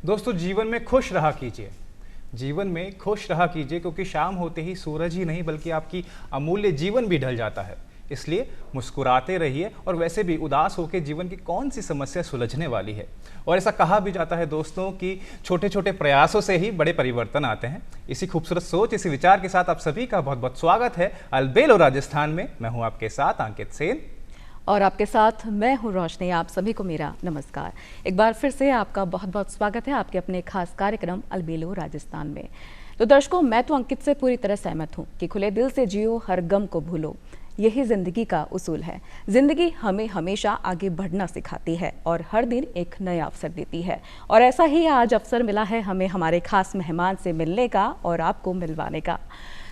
दोस्तों, जीवन में खुश रहा कीजिए। जीवन में खुश रहा कीजिए, क्योंकि शाम होते ही सूरज ही नहीं बल्कि आपकी अमूल्य जीवन भी ढल जाता है। इसलिए मुस्कुराते रहिए, और वैसे भी उदास होकर जीवन की कौन सी समस्या सुलझने वाली है। और ऐसा कहा भी जाता है दोस्तों कि छोटे छोटे प्रयासों से ही बड़े परिवर्तन आते हैं। इसी खूबसूरत सोच, इसी विचार के साथ आप सभी का बहुत बहुत स्वागत है अलबेलो राजस्थान में। मैं हूं आपके साथ अंकित सेन, और आपके साथ मैं हूं रोशनी। आप सभी को मेरा नमस्कार। एक बार फिर से आपका बहुत बहुत स्वागत है आपके अपने खास कार्यक्रम अलबेलो राजस्थान में। तो दर्शकों, मैं तो अंकित से पूरी तरह सहमत हूं कि खुले दिल से जियो, हर गम को भूलो, यही जिंदगी का उसूल है। जिंदगी हमें हमेशा आगे बढ़ना सिखाती है और हर दिन एक नया अवसर देती है। और ऐसा ही आज अवसर मिला है हमें हमारे खास मेहमान से मिलने का और आपको मिलवाने का।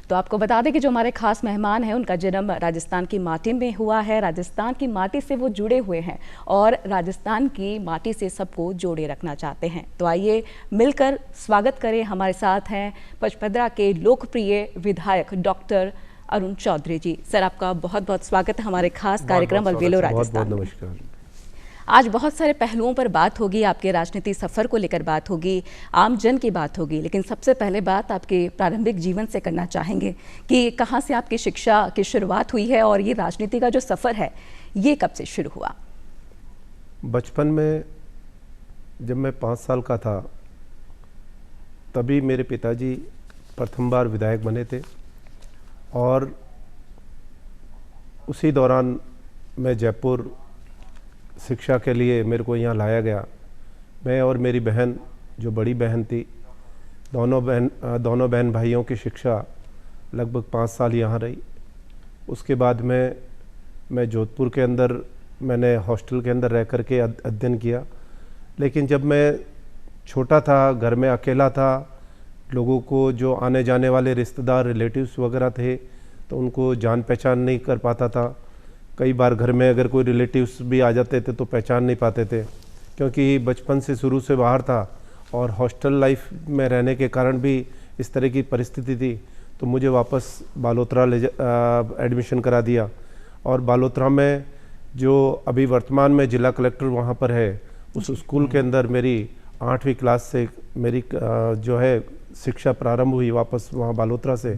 तो आपको बता दें कि जो हमारे खास मेहमान हैं उनका जन्म राजस्थान की माटी में हुआ है। राजस्थान की माटी से वो जुड़े हुए हैं और राजस्थान की माटी से सबको जोड़े रखना चाहते हैं। तो आइए मिलकर स्वागत करें। हमारे साथ हैं पचपदरा के लोकप्रिय विधायक डॉक्टर अरुण चौधरी जी। सर, आपका बहुत बहुत स्वागत है हमारे खास कार्यक्रम अलबेलो राजस्थान में। नमस्कार। आज बहुत सारे पहलुओं पर बात होगी, आपके राजनीति सफर को लेकर बात होगी, आम जन की बात होगी, लेकिन सबसे पहले बात आपके प्रारंभिक जीवन से करना चाहेंगे कि कहाँ से आपकी शिक्षा की शुरुआत हुई है और ये राजनीति का जो सफर है ये कब से शुरू हुआ? बचपन में जब मैं 5 साल का था तभी मेरे पिताजी प्रथम बार विधायक बने थे, और उसी दौरान मैं जयपुर शिक्षा के लिए मेरे को यहाँ लाया गया। मैं और मेरी बहन, जो बड़ी बहन थी, दोनों बहन भाइयों की शिक्षा लगभग 5 साल यहाँ रही। उसके बाद मैं जोधपुर के अंदर मैंने हॉस्टल के अंदर रह कर के अध्ययन किया। लेकिन जब मैं छोटा था, घर में अकेला था, लोगों को जो आने जाने वाले रिश्तेदार रिलेटिव्स वगैरह थे तो उनको जान पहचान नहीं कर पाता था। कई बार घर में अगर कोई रिलेटिव्स भी आ जाते थे तो पहचान नहीं पाते थे, क्योंकि बचपन से शुरू से बाहर था और हॉस्टल लाइफ में रहने के कारण भी इस तरह की परिस्थिति थी। तो मुझे वापस बालोतरा एडमिशन करा दिया, और बालोतरा में जो अभी वर्तमान में जिला कलेक्टर वहाँ पर है, उस स्कूल के अंदर मेरी 8वीं क्लास से मेरी जो है शिक्षा प्रारंभ हुई वापस वहाँ बालोतरा से।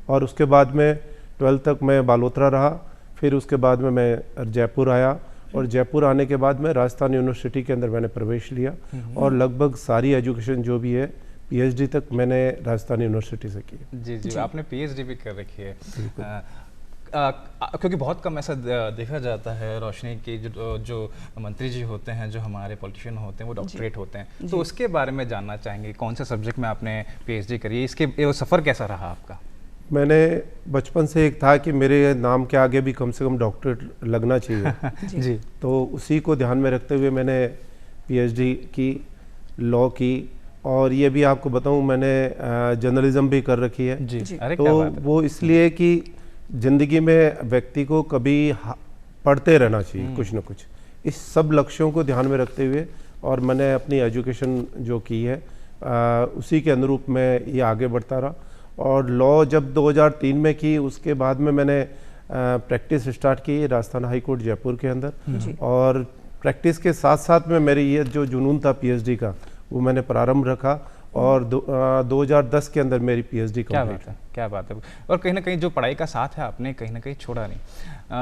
और उसके बाद में 12th तक मैं बालोतरा रहा। फिर उसके बाद में मैं जयपुर आया, और जयपुर आने के बाद में राजस्थान यूनिवर्सिटी के अंदर मैंने प्रवेश लिया, और लगभग सारी एजुकेशन जो भी है पीएचडी तक मैंने राजस्थान यूनिवर्सिटी से की। जी, आपने पीएचडी भी कर रखी है। क्योंकि बहुत कम ऐसा देखा जाता है रोशनी की जो मंत्री जी होते हैं, जो हमारे पॉलिटिशियन होते हैं, वो डॉक्टरेट होते हैं। तो उसके बारे में जानना चाहेंगे, कौन से सब्जेक्ट में आपने पीएचडी करी है, इसके सफ़र कैसा रहा आपका? मैंने बचपन से एक था कि मेरे नाम के आगे भी कम से कम डॉक्टरेट लगना चाहिए। जी। तो उसी को ध्यान में रखते हुए मैंने पीएचडी की, लॉ की, और ये भी आपको बताऊं मैंने जर्नलिज्म भी कर रखी है। जी। अरे तो क्या बात है। वो इसलिए कि ज़िंदगी में व्यक्ति को कभी पढ़ते रहना चाहिए कुछ न कुछ। इस सब लक्ष्यों को ध्यान में रखते हुए और मैंने अपनी एजुकेशन जो की है उसी के अनुरूप मैं ये आगे बढ़ता रहा। और लॉ जब 2003 में की, उसके बाद में मैंने प्रैक्टिस स्टार्ट की राजस्थान हाई कोर्ट जयपुर के अंदर। और प्रैक्टिस के साथ साथ में मेरी ये जो जुनून था पीएचडी का, वो मैंने प्रारंभ रखा, और 2010 के अंदर मेरी पीएचडी कंप्लीट है। क्या बात है। और कहीं ना कहीं जो पढ़ाई का साथ है आपने कहीं ना कहीं छोड़ा नहीं।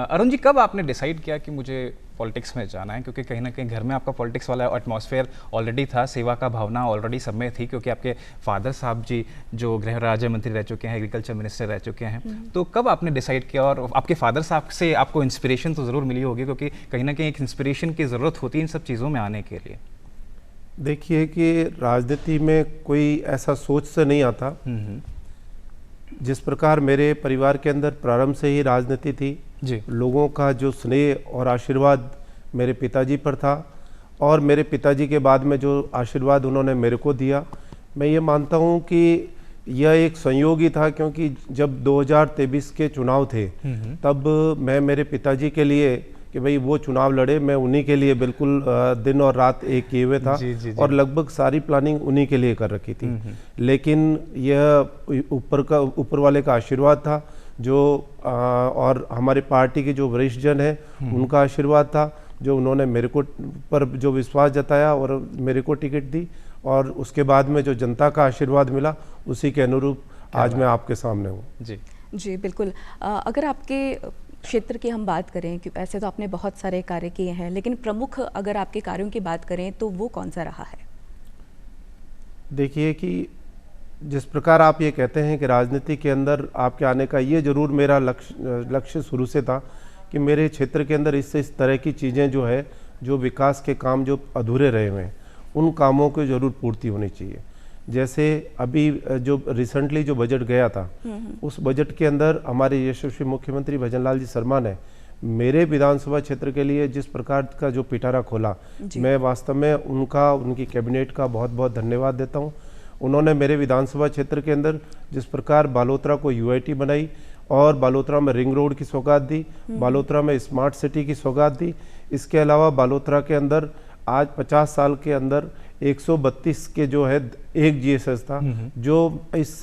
अरुण जी, कब आपने डिसाइड किया कि मुझे पॉलिटिक्स में जाना है? क्योंकि कहीं ना कहीं घर में आपका पॉलिटिक्स वाला एटमॉस्फेयर ऑलरेडी था, सेवा का भावना ऑलरेडी सब में थी, क्योंकि आपके फादर साहब जी जो गृह राज्य मंत्री रह चुके हैं, एग्रीकल्चर मिनिस्टर रह चुके हैं। तो कब आपने डिसाइड किया? और आपके फादर साहब से आपको इंस्पिरेशन तो ज़रूर मिली होगी, क्योंकि कहीं ना कहीं एक इंस्पिरेशन की ज़रूरत होती है इन सब चीज़ों में आने के लिए। देखिए कि राजनीति में कोई ऐसा सोच से नहीं आता। जिस प्रकार मेरे परिवार के अंदर प्रारंभ से ही राजनीति थी जी। लोगों का जो स्नेह और आशीर्वाद मेरे पिताजी पर था, और मेरे पिताजी के बाद में जो आशीर्वाद उन्होंने मेरे को दिया, मैं ये मानता हूँ कि यह एक संयोग ही था। क्योंकि जब 2023 के चुनाव थे तब मैं मेरे पिताजी के लिए कि भाई वो चुनाव लड़े, मैं उन्हीं के लिए बिल्कुल दिन और रात एक किए हुए था। जी। और लगभग सारी प्लानिंग उन्हीं के लिए कर रखी थी। लेकिन यह ऊपर वाले का आशीर्वाद था, जो और हमारे पार्टी के जो वरिष्ठ जन हैं उनका आशीर्वाद था, जो उन्होंने मेरे को पर जो विश्वास जताया और मेरे को टिकट दी। और उसके बाद में जो जनता का आशीर्वाद मिला उसी के अनुरूप आज मैं आपके सामने हूँ। जी जी बिल्कुल। अगर आपके क्षेत्र की हम बात करें कि ऐसे तो आपने बहुत सारे कार्य किए हैं, लेकिन प्रमुख अगर आपके कार्यों की बात करें तो वो कौन सा रहा है? देखिए कि जिस प्रकार आप ये कहते हैं कि राजनीति के अंदर आपके आने का ये जरूर मेरा लक्ष्य शुरू से था कि मेरे क्षेत्र के अंदर इस तरह की चीज़ें जो है, जो विकास के काम जो अधूरे रहे हुए हैं, उन कामों की ज़रूर पूर्ति होनी चाहिए। जैसे अभी जो रिसेंटली जो बजट गया था, उस बजट के अंदर हमारे यशस्वी मुख्यमंत्री भजन लाल जी शर्मा ने मेरे विधानसभा क्षेत्र के लिए जिस प्रकार का जो पिटारा खोला, मैं वास्तव में उनकी कैबिनेट का बहुत बहुत धन्यवाद देता हूँ। उन्होंने मेरे विधानसभा क्षेत्र के अंदर जिस प्रकार बालोतरा को यूआईटी बनाई और बालोतरा में रिंग रोड की सौगात दी, बालोतरा में स्मार्ट सिटी की सौगात दी। इसके अलावा बालोतरा के अंदर आज 50 साल के अंदर 132 के जो है एक जीएसएस था, जो इस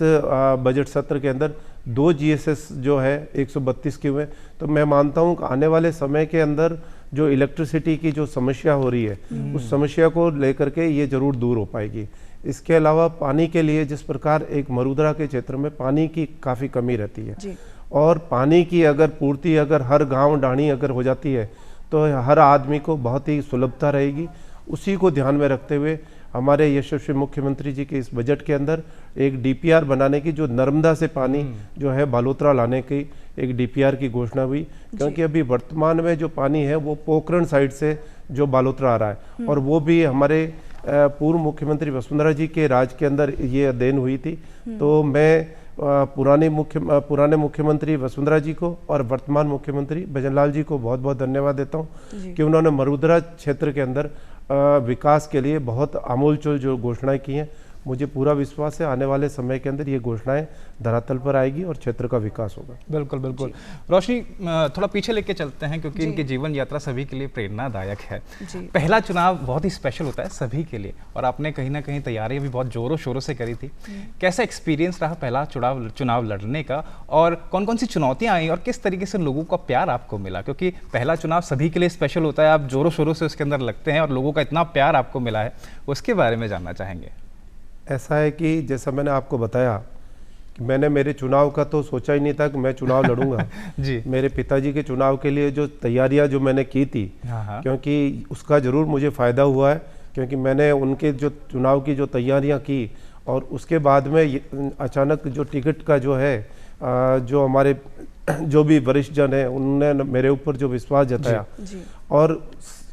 बजट सत्र के अंदर 2 जीएसएस जो है 132 के हुए। तो मैं मानता हूँ कि आने वाले समय के अंदर जो इलेक्ट्रिसिटी की जो समस्या हो रही है, उस समस्या को लेकर के ये जरूर दूर हो पाएगी। इसके अलावा पानी के लिए जिस प्रकार एक मरुदरा के क्षेत्र में पानी की काफ़ी कमी रहती है, और पानी की अगर पूर्ति अगर हर गांव डाणी अगर हो जाती है तो हर आदमी को बहुत ही सुलभता रहेगी। उसी को ध्यान में रखते हुए हमारे यशस्वी मुख्यमंत्री जी के इस बजट के अंदर एक डीपीआर बनाने की, जो नर्मदा से पानी जो है बालोतरा लाने की एक डीपीआर की घोषणा हुई, क्योंकि अभी वर्तमान में जो पानी है वो पोखरण साइड से जो बालोतरा आ रहा है, और वो भी हमारे पूर्व मुख्यमंत्री वसुंधरा जी के राज के अंदर ये अध्ययन हुई थी। तो मैं पुराने मुख्यमंत्री वसुंधरा जी को और वर्तमान मुख्यमंत्री भजनलाल जी को बहुत बहुत धन्यवाद देता हूँ कि उन्होंने मरुदरा क्षेत्र के अंदर विकास के लिए बहुत आमूलचूल जो घोषणाएं की हैं। मुझे पूरा विश्वास है आने वाले समय के अंदर ये घोषणाएं धरातल पर आएगी और क्षेत्र का विकास होगा। बिल्कुल बिल्कुल। रोशनी, थोड़ा पीछे लेके चलते हैं क्योंकि इनकी जीवन यात्रा सभी के लिए प्रेरणादायक है। पहला चुनाव बहुत ही स्पेशल होता है सभी के लिए, और आपने कहीं ना कहीं तैयारी भी बहुत जोरों शोरों से करी थी। कैसा एक्सपीरियंस रहा पहला चुनाव लड़ने का, और कौन कौन सी चुनौतियाँ आई और किस तरीके से लोगों का प्यार आपको मिला? क्योंकि पहला चुनाव सभी के लिए स्पेशल होता है, आप जोरों शोरों से उसके अंदर लगते हैं और लोगों का इतना प्यार आपको मिला है, उसके बारे में जानना चाहेंगे। ऐसा है कि जैसा मैंने आपको बताया कि मैंने मेरे चुनाव का तो सोचा ही नहीं था कि मैं चुनाव लड़ूंगा। जी। मेरे पिताजी के चुनाव के लिए जो तैयारियां जो मैंने की थी, क्योंकि उसका ज़रूर मुझे फ़ायदा हुआ है, क्योंकि मैंने उनके जो चुनाव की जो तैयारियां की और उसके बाद में अचानक जो टिकट का जो है, जो हमारे जो भी वरिष्ठ जन है उन्होंने मेरे ऊपर जो विश्वास जताया, और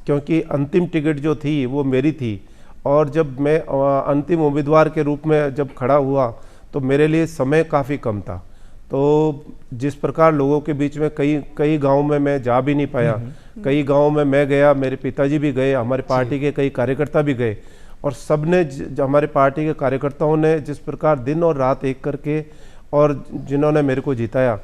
क्योंकि अंतिम टिकट जो थी वो मेरी थी, और जब मैं अंतिम उम्मीदवार के रूप में जब खड़ा हुआ तो मेरे लिए समय काफ़ी कम था। तो जिस प्रकार लोगों के बीच में कई गांव में मैं जा भी नहीं पाया, कई गांव में मैं गया, मेरे पिताजी भी गए, हमारे पार्टी के कई कार्यकर्ता भी गए, और सबने हमारे पार्टी के कार्यकर्ताओं ने जिस प्रकार दिन और रात एक करके और जिन्होंने मेरे को जिताया,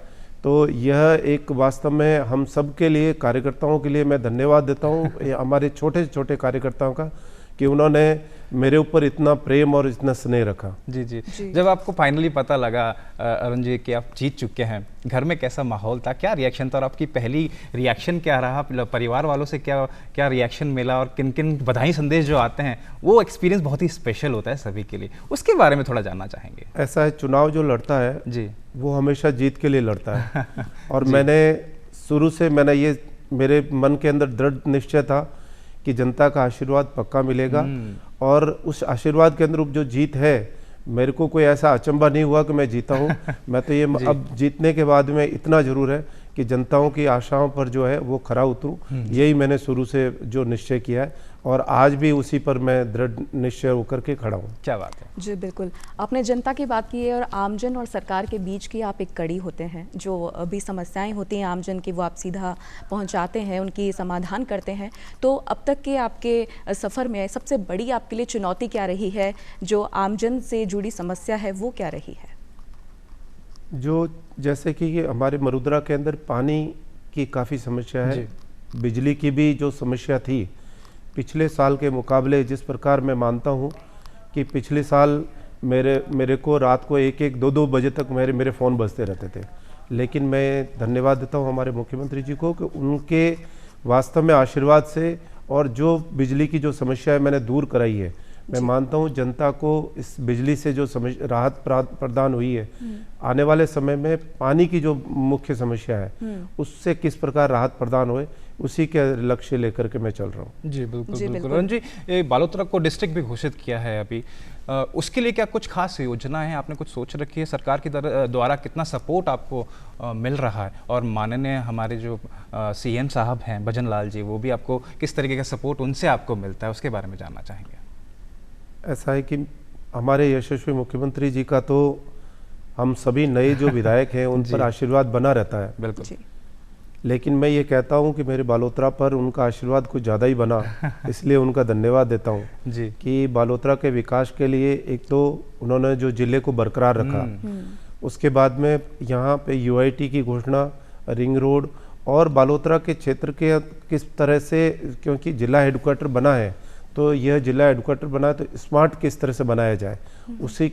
तो यह एक वास्तव में हम सब के लिए, कार्यकर्ताओं के लिए मैं धन्यवाद देता हूँ, हमारे छोटे से छोटे कार्यकर्ताओं का, कि उन्होंने मेरे ऊपर इतना प्रेम और इतना स्नेह रखा। जी। जब आपको फाइनली पता लगा अरुण जी कि आप जीत चुके हैं, घर में कैसा माहौल था, क्या रिएक्शन था, और आपकी पहली रिएक्शन क्या रहा? परिवार वालों से क्या रिएक्शन मिला, और किन किन बधाई संदेश जो आते हैं, वो एक्सपीरियंस बहुत ही स्पेशल होता है सभी के लिए, उसके बारे में थोड़ा जानना चाहेंगे। ऐसा है, चुनाव जो लड़ता है जी, वो हमेशा जीत के लिए लड़ता है। और मैंने शुरू से ये मेरे मन के अंदर दृढ़ निश्चय था कि जनता का आशीर्वाद पक्का मिलेगा, और उस आशीर्वाद के अनुरूप जो जीत है, मेरे को कोई ऐसा अचंभा नहीं हुआ कि मैं जीता हूँ। मैं तो ये अब जीतने के बाद में इतना जरूर है कि जनताओं की आशाओं पर जो है वो खरा उतरूं, यही मैंने शुरू से जो निश्चय किया है, और आज भी उसी पर मैं दृढ़ निश्चय होकर के खड़ा हूँ। क्या बात है। जी बिल्कुल, आपने जनता की बात की है, और आमजन और सरकार के बीच की आप एक कड़ी होते हैं। जो भी समस्याएं होती हैं आमजन की, वो आप सीधा पहुंचाते हैं, उनकी समाधान करते हैं। तो अब तक के आपके सफ़र में सबसे बड़ी आपके लिए चुनौती क्या रही है? जो आमजन से जुड़ी समस्या है वो क्या रही है? जो जैसे कि हमारे मरुदरा के अंदर पानी की काफ़ी समस्या है, बिजली की भी जो समस्या थी, पिछले साल के मुकाबले जिस प्रकार मैं मानता हूँ कि पिछले साल मेरे को रात को 1-2 बजे तक मेरे फ़ोन बजते रहते थे, लेकिन मैं धन्यवाद देता हूँ हमारे मुख्यमंत्री जी को कि उनके वास्तव में आशीर्वाद से, और जो बिजली की जो समस्या है मैंने दूर कराई है, मैं मानता हूँ जनता को इस बिजली से जो राहत प्रदान हुई है, आने वाले समय में पानी की जो मुख्य समस्या है उससे किस प्रकार राहत प्रदान होए, उसी के लक्ष्य लेकर के मैं चल रहा हूँ। जी बिल्कुल बिल्कुल। अरुण जी, ये बालोतरा को डिस्ट्रिक्ट भी घोषित किया है अभी, उसके लिए क्या कुछ खास योजना है, आपने कुछ सोच रखी है? सरकार की द्वारा कितना सपोर्ट आपको मिल रहा है, और माननीय हमारे जो सीएम साहब हैं भजन लाल जी, वो भी आपको किस तरीके का सपोर्ट उनसे आपको मिलता है, उसके बारे में जानना चाहेंगे। ऐसा है कि हमारे यशस्वी मुख्यमंत्री जी का तो हम सभी नए जो विधायक हैं उन पर आशीर्वाद बना रहता है, बिल्कुल। लेकिन मैं ये कहता हूँ कि मेरे बालोतरा पर उनका आशीर्वाद कुछ ज़्यादा ही बना, इसलिए उनका धन्यवाद देता हूँ जी कि बालोतरा के विकास के लिए एक तो उन्होंने जो जिले को बरकरार रखा, उसके बाद में यहाँ पे यूआईटी की घोषणा, रिंग रोड, और बालोतरा के क्षेत्र के किस तरह से, क्योंकि जिला हेडक्वार्टर बना है तो यह जिला हेडक्वार्टर बना है तो स्मार्ट किस तरह से बनाया जाए,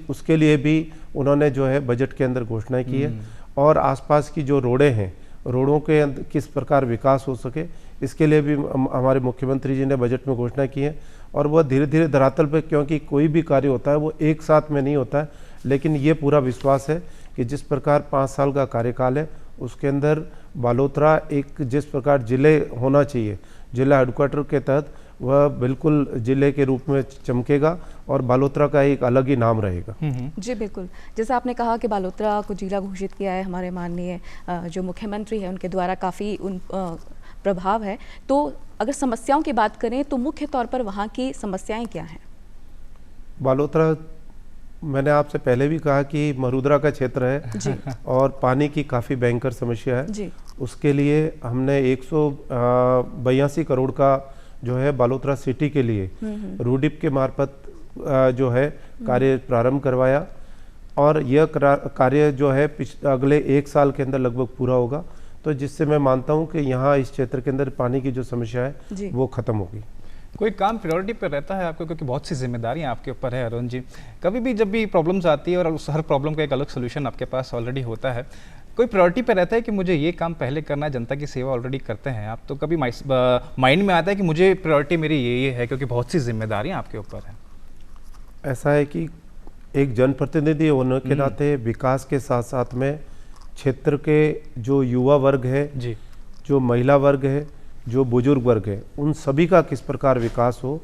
उसके लिए भी उन्होंने जो है बजट के अंदर घोषणाएं की है। और आसपास की जो रोडें हैं, रोडों के किस प्रकार विकास हो सके, इसके लिए भी हमारे मुख्यमंत्री जी ने बजट में घोषणा की है। और वह धीरे धीरे धरातल पर, क्योंकि कोई भी कार्य होता है वो एक साथ में नहीं होता है, लेकिन ये पूरा विश्वास है कि जिस प्रकार 5 साल का कार्यकाल है उसके अंदर बालोतरा एक जिस प्रकार जिले होना चाहिए, जिला हेडक्वार्टर के तहत वह बिल्कुल जिले के रूप में चमकेगा और बालोतरा का एक अलग ही नाम रहेगा। जी बिल्कुल, जैसे आपने कहा कि बालोतरा को जिला घोषित किया है, हमारे माननीय जो मुख्यमंत्री हैं उनके द्वारा काफ़ी प्रभाव है, तो अगर समस्याओं की बात करें तो मुख्य तौर पर वहाँ की समस्याएं क्या हैं? बालोतरा, मैंने आपसे पहले भी कहा कि मरुद्रा का क्षेत्र है और पानी की काफ़ी भयंकर समस्या है जी। उसके लिए हमने 182 करोड़ का जो है बालोतरा सिटी के लिए रूडिप के मार्फत जो है कार्य प्रारंभ करवाया, और यह कार्य जो है अगले 1 साल के अंदर लगभग पूरा होगा, तो जिससे मैं मानता हूं कि यहाँ इस क्षेत्र के अंदर पानी की जो समस्या है वो खत्म होगी। कोई काम प्रायोरिटी पर रहता है आपको, क्योंकि बहुत सी जिम्मेदारियां आपके ऊपर है अरुण जी, कभी भी जब भी प्रॉब्लम्स आती है और उस हर प्रॉब्लम का एक अलग सोल्यूशन आपके पास ऑलरेडी होता है, कोई प्रायोरिटी पे रहता है कि मुझे ये काम पहले करना है? जनता की सेवा ऑलरेडी करते हैं आप, तो कभी माइंड में आता है कि मुझे प्रायोरिटी मेरी ये है, क्योंकि बहुत सी जिम्मेदारियां आपके ऊपर हैं? ऐसा है कि एक जनप्रतिनिधि होने के नाते विकास के साथ साथ में क्षेत्र के जो युवा वर्ग है जी, जो महिला वर्ग है, जो बुजुर्ग वर्ग है, उन सभी का किस प्रकार विकास हो,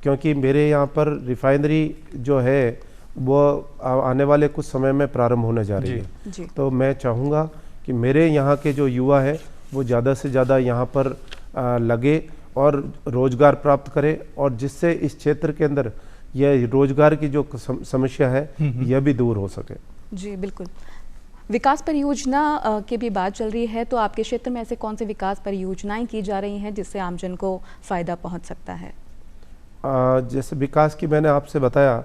क्योंकि मेरे यहाँ पर रिफाइनरी जो है वो आने वाले कुछ समय में प्रारंभ होने जा रही है, तो मैं चाहूँगा कि मेरे यहाँ के जो युवा है वो ज़्यादा से ज़्यादा यहाँ पर लगे और रोज़गार प्राप्त करे, और जिससे इस क्षेत्र के अंदर यह रोज़गार की जो समस्या है यह भी दूर हो सके। जी बिल्कुल। विकास परियोजना की भी बात चल रही है, तो आपके क्षेत्र में ऐसे कौन से विकास परियोजनाएं की जा रही हैं जिससे आमजन को फ़ायदा पहुंच सकता है? जैसे विकास की मैंने आपसे बताया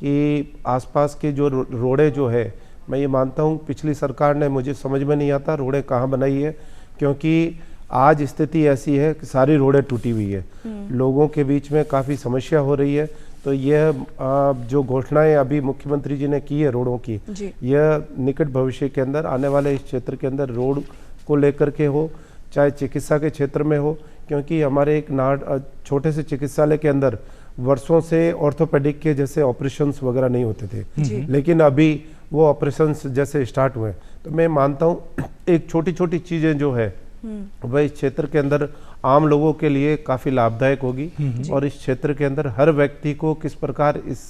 कि आसपास के जो रोडें जो है, मैं ये मानता हूँ पिछली सरकार ने, मुझे समझ में नहीं आता रोडें कहाँ बनाई है, क्योंकि आज स्थिति ऐसी है कि सारी रोडें टूटी हुई है, लोगों के बीच में काफ़ी समस्या हो रही है। तो यह जो घोषणाएं अभी मुख्यमंत्री जी ने की है रोडों की, यह निकट भविष्य के अंदर आने वाले इस क्षेत्र के अंदर रोड को लेकर के हो, चाहे चिकित्सा के क्षेत्र में हो, क्योंकि हमारे एक छोटे से चिकित्सालय के अंदर वर्षों से ऑर्थोपेडिक के जैसे ऑपरेशंस वगैरह नहीं होते थे, लेकिन अभी वो ऑपरेशंस जैसे स्टार्ट हुए। तो मैं मानता हूँ एक छोटी छोटी चीज़ें जो है वह इस क्षेत्र के अंदर आम लोगों के लिए काफ़ी लाभदायक होगी, और इस क्षेत्र के अंदर हर व्यक्ति को किस प्रकार इस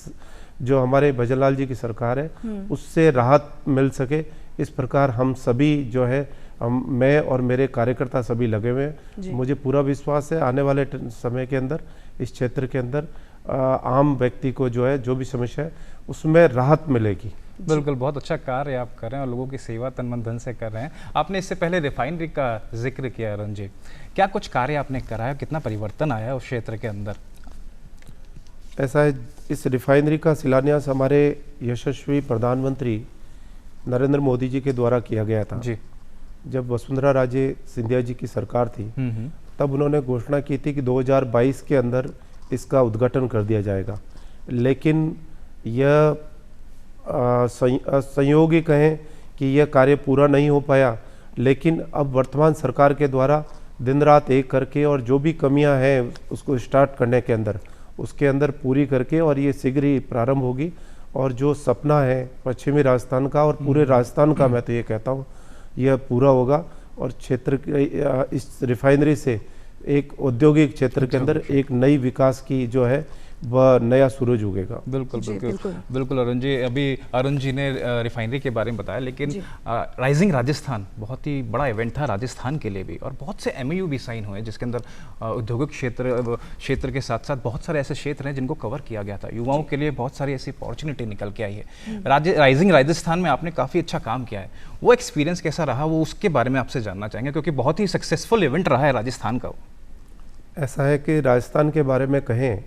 जो हमारे भजनलाल जी की सरकार है उससे राहत मिल सके, इस प्रकार हम सभी जो है मैं और मेरे कार्यकर्ता सभी लगे हुए हैं। मुझे पूरा विश्वास है आने वाले समय के अंदर इस क्षेत्र के अंदर आम व्यक्ति को जो है जो भी समस्या है उसमें राहत मिलेगी। बिल्कुल, बहुत अच्छा कार्य आप कर रहे हैं और लोगों की सेवा तन मन धन से कर रहे हैं। आपने इससे पहले रिफाइनरी का जिक्र किया अरुण जी, क्या कुछ कार्य आपने कराया, कितना परिवर्तन आया उस क्षेत्र के अंदर? ऐसा है, इस रिफाइनरी का शिलान्यास हमारे यशस्वी प्रधानमंत्री नरेंद्र मोदी जी के द्वारा किया गया था जी। जब वसुंधरा राजे सिंधिया जी की सरकार थी तब उन्होंने घोषणा की थी कि 2022 के अंदर इसका उद्घाटन कर दिया जाएगा, लेकिन यह संयोग ही कहें कि यह कार्य पूरा नहीं हो पाया। लेकिन अब वर्तमान सरकार के द्वारा दिन रात एक करके और जो भी कमियां हैं उसको स्टार्ट करने के अंदर उसके अंदर पूरी करके, और ये शीघ्र ही प्रारंभ होगी। और जो सपना है पश्चिमी राजस्थान का और पूरे राजस्थान का, मैं तो ये कहता हूँ यह पूरा होगा। और क्षेत्र के इस रिफाइनरी से एक औद्योगिक क्षेत्र के अंदर एक नई विकास की जो है वह नया सूरज उगेगा। बिल्कुल जी, बिल्कुल बिल्कुल। बिल्कुल अरुण जी, अभी अरुण जी ने रिफाइनरी के बारे में बताया, लेकिन राइजिंग राजस्थान बहुत ही बड़ा इवेंट था राजस्थान के लिए भी, और बहुत से MOU भी साइन हुए जिसके अंदर औद्योगिक क्षेत्र के साथ साथ बहुत सारे ऐसे क्षेत्र हैं जिनको कवर किया गया था। युवाओं के लिए बहुत सारी ऐसी अपॉर्चुनिटी निकल के आई है। राइजिंग राजस्थान में आपने काफ़ी अच्छा काम किया है, वो एक्सपीरियंस कैसा रहा, वो उसके बारे में आपसे जानना चाहेंगे, क्योंकि बहुत ही सक्सेसफुल इवेंट रहा है राजस्थान का। ऐसा है कि राजस्थान के बारे में कहें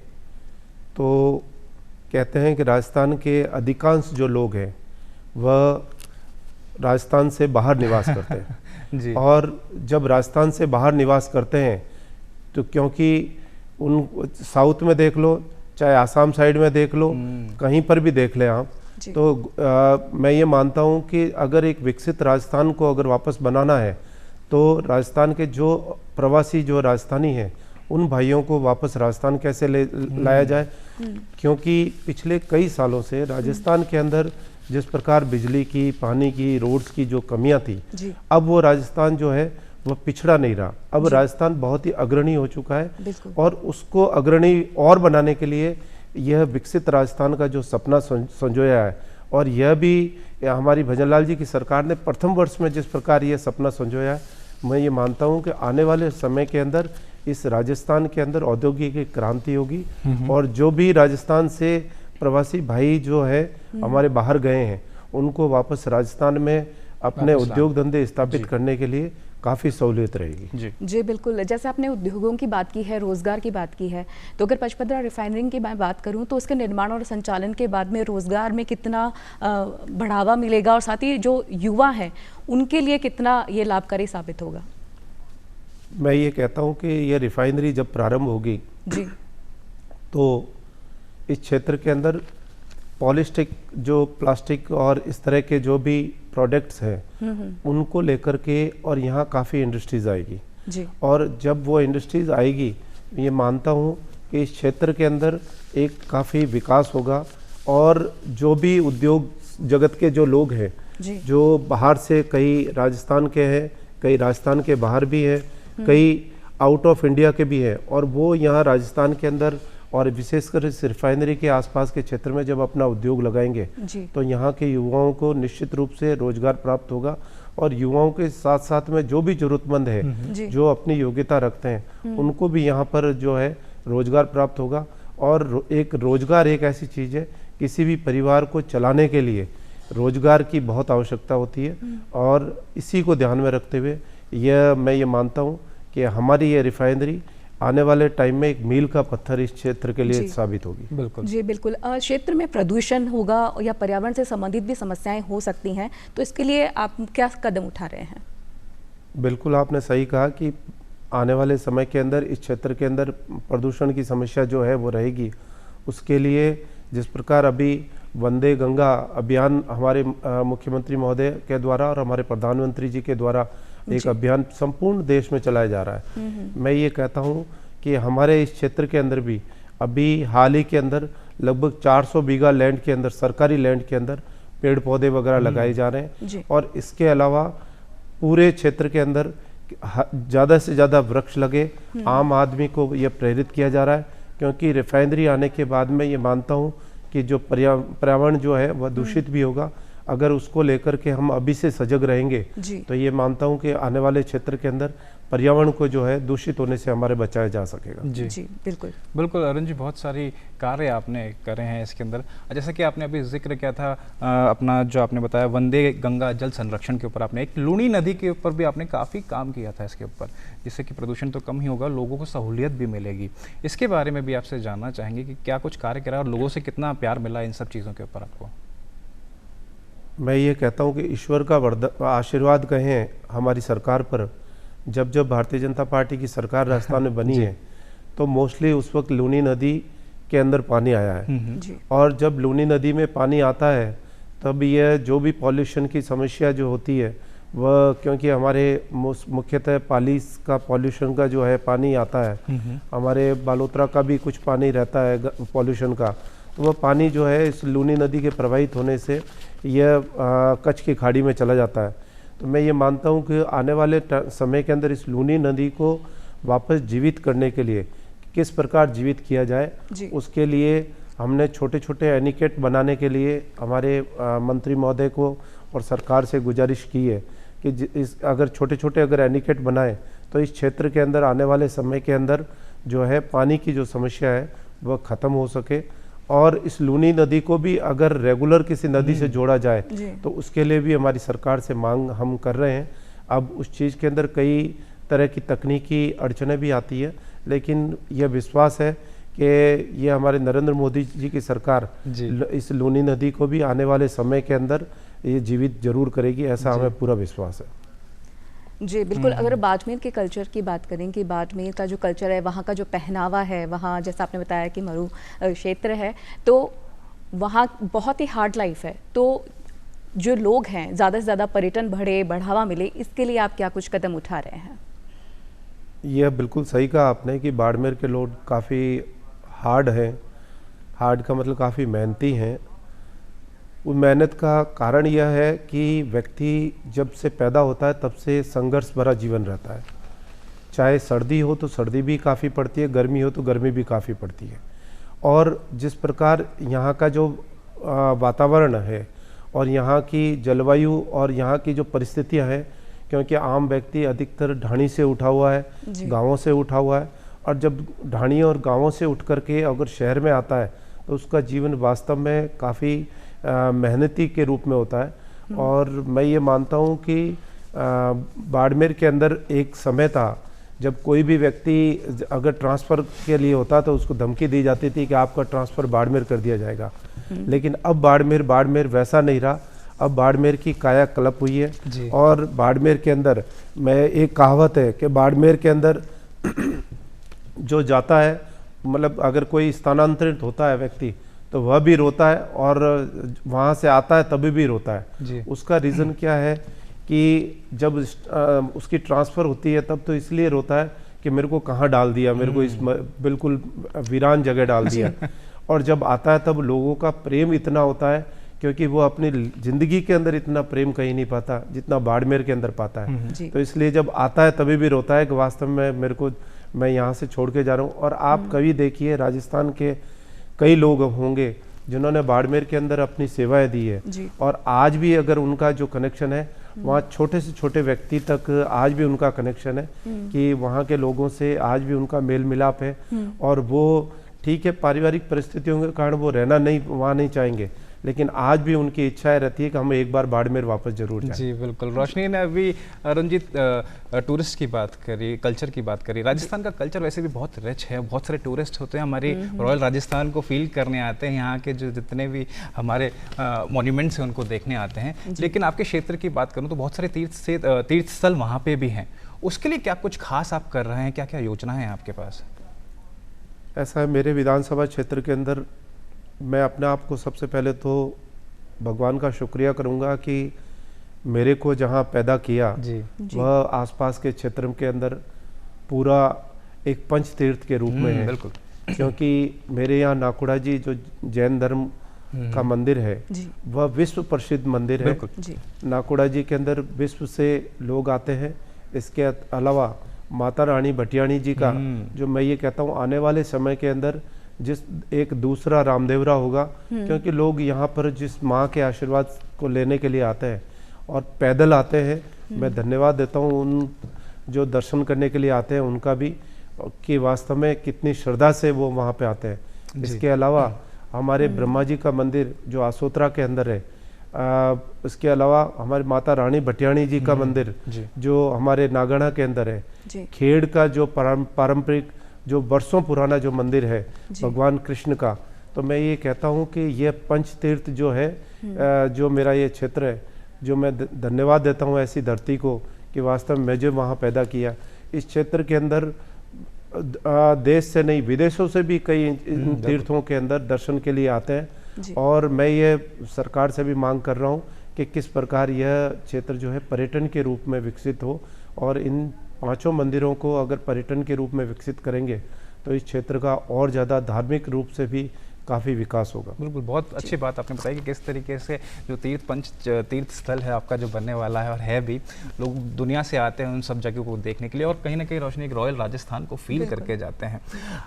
तो कहते हैं कि राजस्थान के अधिकांश जो लोग हैं वह राजस्थान से बाहर निवास करते हैं। जी। और जब राजस्थान से बाहर निवास करते हैं तो क्योंकि उन साउथ में देख लो, चाहे आसाम साइड में देख लो, कहीं पर भी देख लें आप, तो मैं ये मानता हूँ कि अगर एक विकसित राजस्थान को अगर वापस बनाना है तो राजस्थान के जो प्रवासी जो राजस्थानी हैं उन भाइयों को वापस राजस्थान कैसे लाया जाए, क्योंकि पिछले कई सालों से राजस्थान के अंदर जिस प्रकार बिजली की, पानी की, रोड्स की जो कमियां थी, अब वो राजस्थान जो है वह पिछड़ा नहीं रहा। अब राजस्थान बहुत ही अग्रणी हो चुका है, और उसको अग्रणी और बनाने के लिए यह विकसित राजस्थान का जो सपना संजोया है, और यह भी हमारी भजनलाल जी की सरकार ने प्रथम वर्ष में जिस प्रकार यह सपना संजोया है, मैं ये मानता हूँ कि आने वाले समय के अंदर इस राजस्थान के अंदर औद्योगिक क्रांति होगी, और जो भी राजस्थान से प्रवासी भाई जो है हमारे बाहर गए हैं उनको वापस राजस्थान में अपने उद्योग धंधे स्थापित करने के लिए काफ़ी सहूलियत रहेगी। जी बिल्कुल, जैसे आपने उद्योगों की बात की है, रोजगार की बात की है, तो अगर पचपदरा रिफाइनरी की मैं बात करूं तो उसके निर्माण और संचालन के बाद में रोजगार में कितना बढ़ावा मिलेगा, और साथ ही जो युवा हैं उनके लिए कितना ये लाभकारी साबित होगा? मैं ये कहता हूँ कि यह रिफाइनरी जब प्रारंभ होगी जी, तो इस क्षेत्र के अंदर पॉलिस्टिक जो प्लास्टिक और इस तरह के जो भी प्रोडक्ट्स हैं उनको लेकर के, और यहाँ काफ़ी इंडस्ट्रीज आएगी जी। और जब वो इंडस्ट्रीज आएगी, ये मानता हूँ कि इस क्षेत्र के अंदर एक काफ़ी विकास होगा, और जो भी उद्योग जगत के जो लोग हैं, जो बाहर से कई राजस्थान के हैं, कई राजस्थान के बाहर भी हैं, कई आउट ऑफ इंडिया के भी हैं, और वो यहाँ राजस्थान के अंदर और विशेषकर इस रिफाइनरी के आसपास के क्षेत्र में जब अपना उद्योग लगाएंगे तो यहाँ के युवाओं को निश्चित रूप से रोजगार प्राप्त होगा, और युवाओं के साथ साथ में जो भी जरूरतमंद है, जो अपनी योग्यता रखते हैं, उनको भी यहाँ पर जो है रोजगार प्राप्त होगा। और एक रोजगार एक ऐसी चीज़ है, किसी भी परिवार को चलाने के लिए रोजगार की बहुत आवश्यकता होती है, और इसी को ध्यान में रखते हुए मैं ये मानता हूँ कि हमारी ये रिफाइनरी आने वाले टाइम में एक मील का पत्थर इस क्षेत्र के लिए साबित होगी। बिल्कुल जी बिल्कुल। क्षेत्र में प्रदूषण होगा या पर्यावरण से संबंधित भी समस्याएं हो सकती हैं, तो इसके लिए आप क्या कदम उठा रहे हैं? बिल्कुल, आपने सही कहा कि आने वाले समय के अंदर इस क्षेत्र के अंदर प्रदूषण की समस्या जो है वो रहेगी। उसके लिए जिस प्रकार अभी वंदे गंगा अभियान हमारे मुख्यमंत्री महोदय के द्वारा और हमारे प्रधानमंत्री जी के द्वारा एक अभियान संपूर्ण देश में चलाया जा रहा है, मैं ये कहता हूँ कि हमारे इस क्षेत्र के अंदर भी अभी हाल ही के अंदर लगभग 400 बीघा लैंड के अंदर, सरकारी लैंड के अंदर पेड़ पौधे वगैरह लगाए जा रहे हैं, और इसके अलावा पूरे क्षेत्र के अंदर ज़्यादा से ज़्यादा वृक्ष लगे। आम आदमी को यह प्रेरित किया जा रहा है, क्योंकि रिफाइनरी आने के बाद में ये मानता हूँ कि जो पर्यावरण जो है वह दूषित भी होगा। अगर उसको लेकर के हम अभी से सजग रहेंगे तो ये मानता हूँ कि आने वाले क्षेत्र के अंदर पर्यावरण को जो है दूषित होने से हमारे बचाया जा सकेगा। जी बिल्कुल बिल्कुल अरुण जी, बहुत सारी कार्य आपने करे हैं इसके अंदर। जैसा कि आपने अभी जिक्र किया था अपना जो आपने बताया वंदे गंगा जल संरक्षण के ऊपर, आपने एक लूणी नदी के ऊपर भी आपने काफ़ी काम किया था इसके ऊपर, जिससे कि प्रदूषण तो कम ही होगा, लोगों को सहूलियत भी मिलेगी। इसके बारे में भी आपसे जानना चाहेंगे कि क्या कुछ कार्य करा और लोगों से कितना प्यार मिला इन सब चीज़ों के ऊपर आपको? मैं ये कहता हूँ कि ईश्वर का आशीर्वाद कहें हमारी सरकार पर। जब जब भारतीय जनता पार्टी की सरकार राजस्थान में बनी है तो मोस्टली उस वक्त लूनी नदी के अंदर पानी आया है, और जब लूनी नदी में पानी आता है तब यह जो भी पॉल्यूशन की समस्या जो होती है वह क्योंकि हमारे मुख्यतः पालिस का पॉल्यूशन का जो है पानी आता है, हमारे बालोतरा का भी कुछ पानी रहता है पॉल्यूशन का, तो वह पानी जो है इस लूनी नदी के प्रवाहित होने से यह कच्छ की खाड़ी में चला जाता है। तो मैं ये मानता हूँ कि आने वाले समय के अंदर इस लूनी नदी को वापस जीवित करने के लिए किस प्रकार जीवित किया जाए, उसके लिए हमने छोटे छोटे एनीकेट बनाने के लिए हमारे मंत्री महोदय को और सरकार से गुजारिश की है कि इस अगर छोटे छोटे अगर एनीकेट बनाएं तो इस क्षेत्र के अंदर आने वाले समय के अंदर जो है पानी की जो समस्या है वह ख़त्म हो सके, और इस लूनी नदी को भी अगर रेगुलर किसी नदी से जोड़ा जाए तो उसके लिए भी हमारी सरकार से मांग हम कर रहे हैं। अब उस चीज़ के अंदर कई तरह की तकनीकी अड़चनें भी आती है, लेकिन यह विश्वास है कि ये हमारे नरेंद्र मोदी जी की सरकार इस लूनी नदी को भी आने वाले समय के अंदर ये जीवित जरूर करेगी, ऐसा हमें पूरा विश्वास है। जी बिल्कुल। अगर बाड़मेर के कल्चर की बात करें कि बाड़मेर का जो कल्चर है, वहाँ का जो पहनावा है, वहाँ जैसा आपने बताया कि मरु क्षेत्र है, तो वहाँ बहुत ही हार्ड लाइफ है, तो जो लोग हैं ज़्यादा से ज़्यादा पर्यटन बढ़ावा मिले, इसके लिए आप क्या कुछ कदम उठा रहे हैं? यह बिल्कुल सही कहा आपने कि बाड़मेर के लोग काफ़ी हार्ड हैं। हार्ड का मतलब काफ़ी मेहनती हैं। उस मेहनत का कारण यह है कि व्यक्ति जब से पैदा होता है तब से संघर्ष भरा जीवन रहता है। चाहे सर्दी हो तो सर्दी भी काफ़ी पड़ती है, गर्मी हो तो गर्मी भी काफ़ी पड़ती है। और जिस प्रकार यहाँ का जो वातावरण है और यहाँ की जलवायु और यहाँ की जो परिस्थितियाँ हैं, क्योंकि आम व्यक्ति अधिकतर ढाणी से उठा हुआ है, गाँवों से उठा हुआ है, और जब ढाणी और गाँवों से उठ करके अगर शहर में आता है तो उसका जीवन वास्तव में काफ़ी मेहनती के रूप में होता है। और मैं ये मानता हूँ कि बाड़मेर के अंदर एक समय था जब कोई भी व्यक्ति अगर ट्रांसफ़र के लिए होता तो उसको धमकी दी जाती थी कि आपका ट्रांसफ़र बाड़मेर कर दिया जाएगा। लेकिन अब बाड़मेर वैसा नहीं रहा। अब बाड़मेर की काया कल्प हुई है। और बाड़मेर के अंदर मैं एक कहावत है कि बाड़मेर के अंदर जो जाता है, मतलब अगर कोई स्थानांतरित होता है व्यक्ति तो वह भी रोता है, और वहाँ से आता है तभी भी रोता है। उसका रीज़न क्या है कि जब उसकी ट्रांसफ़र होती है तब तो इसलिए रोता है कि मेरे को कहाँ डाल दिया, मेरे को इस बिल्कुल वीरान जगह डाल दिया। और जब आता है तब लोगों का प्रेम इतना होता है, क्योंकि वो अपनी ज़िंदगी के अंदर इतना प्रेम कहीं नहीं पाता जितना बाड़मेर के अंदर पाता है। तो इसलिए जब आता है तभी भी रोता है कि वास्तव में मैं यहाँ से छोड़ के जा रहा हूँ। और आप कभी देखिए राजस्थान के कई लोग होंगे जिन्होंने बाड़मेर के अंदर अपनी सेवाएं दी है, और आज भी अगर उनका जो कनेक्शन है वहाँ छोटे से छोटे व्यक्ति तक आज भी उनका कनेक्शन है कि वहाँ के लोगों से आज भी उनका मेल मिलाप है। और वो ठीक है, पारिवारिक परिस्थितियों के कारण वो रहना वहाँ नहीं चाहेंगे, लेकिन आज भी उनकी इच्छा रहती है कि हम एक बार बाड़मेर वापस जरूर जाएं। जी बिल्कुल। रोशनी ने अभी रंजीत टूरिस्ट की बात करी, कल्चर की बात करी। राजस्थान का कल्चर वैसे भी बहुत रिच है, बहुत सारे टूरिस्ट होते हैं हमारे रॉयल राजस्थान को फील करने आते हैं, यहाँ के जो जितने भी हमारे मॉन्यूमेंट्स हैं उनको देखने आते हैं। लेकिन आपके क्षेत्र की बात करूँ तो बहुत सारे तीर्थ स्थल वहाँ पर भी हैं। उसके लिए क्या कुछ खास आप कर रहे हैं, क्या क्या योजना है आपके पास? ऐसा है, मेरे विधानसभा क्षेत्र के अंदर मैं अपने आप को सबसे पहले तो भगवान का शुक्रिया करूंगा कि मेरे को जहां पैदा किया वह आसपास के क्षेत्र के अंदर पूरा एक पंच तीर्थ के रूप में है। बिल्कुल। क्योंकि मेरे यहाँ नाकुड़ा जी जो जैन धर्म का मंदिर है वह विश्व प्रसिद्ध मंदिर है। नाकुड़ा जी के अंदर विश्व से लोग आते हैं। इसके अलावा माता रानी भटियाणी जी का जो मैं ये कहता हूँ आने वाले समय के अंदर जिस एक दूसरा रामदेवरा होगा, क्योंकि लोग यहाँ पर जिस माँ के आशीर्वाद को लेने के लिए आते हैं और पैदल आते हैं। मैं धन्यवाद देता हूँ उन जो दर्शन करने के लिए आते हैं उनका भी, कि वास्तव में कितनी श्रद्धा से वो वहाँ पे आते हैं। इसके अलावा हमारे ब्रह्मा जी का मंदिर जो आसोतरा के अंदर है, इसके अलावा हमारी माता रानी भटियाणी जी का मंदिर जो हमारे नागढ़ा के अंदर है, खेड़ का जो पारंपरिक जो वर्षों पुराना जो मंदिर है भगवान कृष्ण का। तो मैं ये कहता हूँ कि ये पंच तीर्थ जो है, जो मेरा ये क्षेत्र है, जो मैं धन्यवाद देता हूँ ऐसी धरती को कि वास्तव में मुझे वहाँ पैदा किया। इस क्षेत्र के अंदर देश से नहीं विदेशों से भी कई तीर्थों के अंदर दर्शन के लिए आते हैं। और मैं ये सरकार से भी मांग कर रहा हूँ कि किस प्रकार यह क्षेत्र जो है पर्यटन के रूप में विकसित हो, और इन 5 मंदिरों को अगर पर्यटन के रूप में विकसित करेंगे तो इस क्षेत्र का और ज़्यादा धार्मिक रूप से भी काफ़ी विकास होगा। बिल्कुल, बहुत अच्छी बात आपने बताई कि किस तरीके से जो तीर्थ स्थल है आपका जो बनने वाला है, और है भी, लोग दुनिया से आते हैं उन सब जगहों को देखने के लिए, और कहीं ना कहीं रोशनी एक रॉयल राजस्थान को फील करके जाते हैं।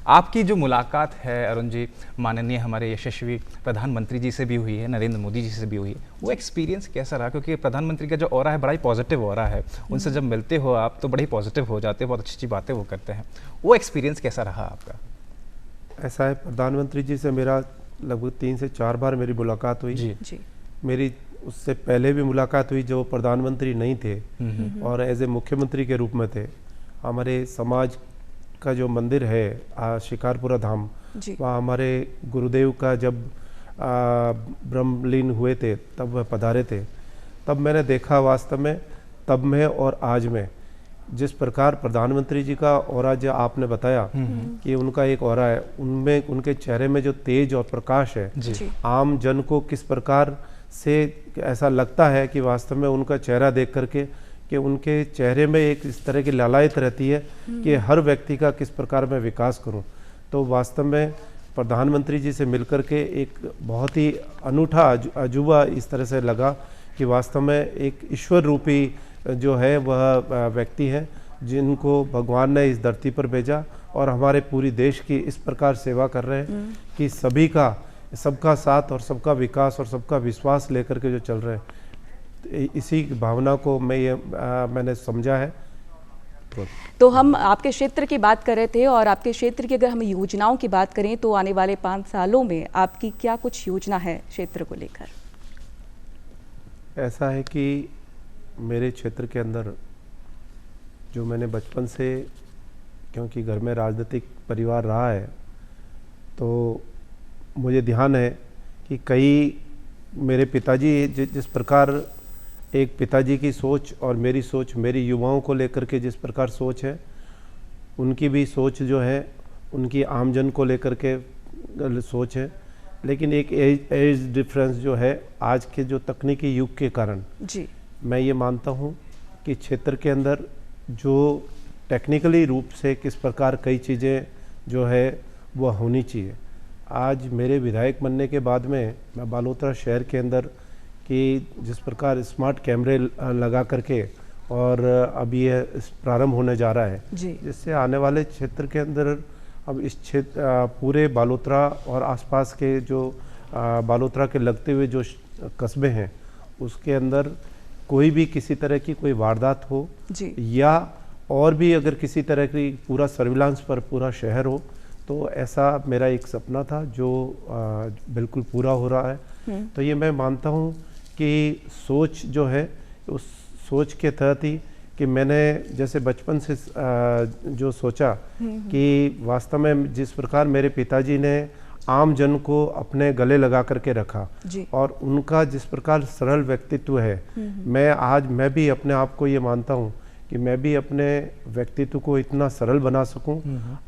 आपकी जो मुलाकात है अरुण जी माननीय हमारे यशस्वी प्रधानमंत्री जी से भी हुई है, नरेंद्र मोदी जी से भी हुई है, वो एक्सपीरियंस कैसा रहा? क्योंकि प्रधानमंत्री का जो ऑरा है बड़ा ही पॉजिटिव ऑरा है, उनसे जब मिलते हो आप तो बड़े ही पॉजिटिव हो जाते हो, बहुत अच्छी अच्छी बातें वो करते हैं। वो एक्सपीरियंस कैसा रहा आपका? ऐसा है, प्रधानमंत्री जी से मेरा लगभग 3 से 4 बार मेरी मुलाकात हुई जी। मेरी उससे पहले भी मुलाकात हुई जो प्रधानमंत्री नहीं थे और एज ए मुख्यमंत्री के रूप में थे। हमारे समाज का जो मंदिर है शिकारपुरा धाम, वहाँ हमारे गुरुदेव का जब ब्रह्मलीन हुए थे तब वह पधारे थे। तब मैंने देखा वास्तव में, तब में और आज में, जिस प्रकार प्रधानमंत्री जी का ऑरा जो आपने बताया कि उनका एक ऑरा है, उनमें उनके चेहरे में जो तेज और प्रकाश है, आम जन को किस प्रकार से ऐसा लगता है कि वास्तव में उनका चेहरा देख करके कि उनके चेहरे में एक इस तरह की लालायत रहती है कि हर व्यक्ति का किस प्रकार मैं विकास करूं। तो वास्तव में प्रधानमंत्री जी से मिलकर के एक बहुत ही अनूठा अजूबा इस तरह से लगा कि वास्तव में एक ईश्वर रूपी जो है वह व्यक्ति है जिनको भगवान ने इस धरती पर भेजा, और हमारे पूरी देश की इस प्रकार सेवा कर रहे हैं कि सभी का, सबका साथ और सबका विकास और सबका विश्वास लेकर के जो चल रहे हैं, इसी भावना को मैंने समझा है। तो हम आपके क्षेत्र की बात कर रहे थे, और आपके क्षेत्र की अगर हम योजनाओं की बात करें तो आने वाले 5 सालों में आपकी क्या कुछ योजना है क्षेत्र को लेकर? ऐसा है कि मेरे क्षेत्र के अंदर जो मैंने बचपन से, क्योंकि घर में राजनीतिक परिवार रहा है, तो मुझे ध्यान है कि कई मेरे पिताजी जिस प्रकार एक पिताजी की सोच और मेरी सोच, मेरी युवाओं को लेकर के जिस प्रकार सोच है, उनकी भी सोच जो है उनकी आमजन को लेकर के सोच है, लेकिन एक एज डिफरेंस जो है आज के जो तकनीकी युग के कारण जी, मैं ये मानता हूँ कि क्षेत्र के अंदर जो टेक्निकली रूप से किस प्रकार कई चीज़ें जो है वह होनी चाहिए। आज मेरे विधायक बनने के बाद में मैं बालोतरा शहर के अंदर कि जिस प्रकार स्मार्ट कैमरे लगा करके और अभी यह प्रारंभ होने जा रहा है, जिससे आने वाले क्षेत्र के अंदर अब इस क्षेत्र पूरे बालोतरा और आसपास के जो बालोतरा के लगते हुए जो कस्बे हैं उसके अंदर कोई भी किसी तरह की कोई वारदात हो या और भी अगर किसी तरह की पूरा सर्विलांस पर पूरा शहर हो, तो ऐसा मेरा एक सपना था जो बिल्कुल पूरा हो रहा है। तो ये मैं मानता हूँ कि सोच जो है उस सोच के तहत ही कि मैंने जैसे बचपन से जो सोचा कि वास्तव में जिस प्रकार मेरे पिताजी ने आम जन को अपने गले लगा करके रखा और उनका जिस प्रकार सरल व्यक्तित्व है, मैं भी अपने आप को ये मानता हूँ कि मैं भी अपने व्यक्तित्व को इतना सरल बना सकूं,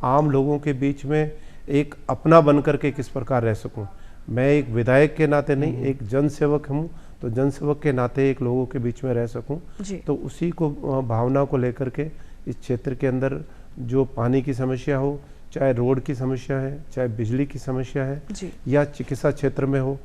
आम लोगों के बीच में एक अपना बन करके किस प्रकार रह सकूं। मैं एक विधायक के नाते नहीं, एक जनसेवक हूँ, तो जनसेवक के नाते एक लोगों के बीच में रह सकूं। तो उसी को भावना को लेकर के इस क्षेत्र के अंदर जो पानी की समस्या हो, चाहे रोड की समस्या है, चाहे बिजली की समस्या है, या चिकित्सा क्षेत्र में हो,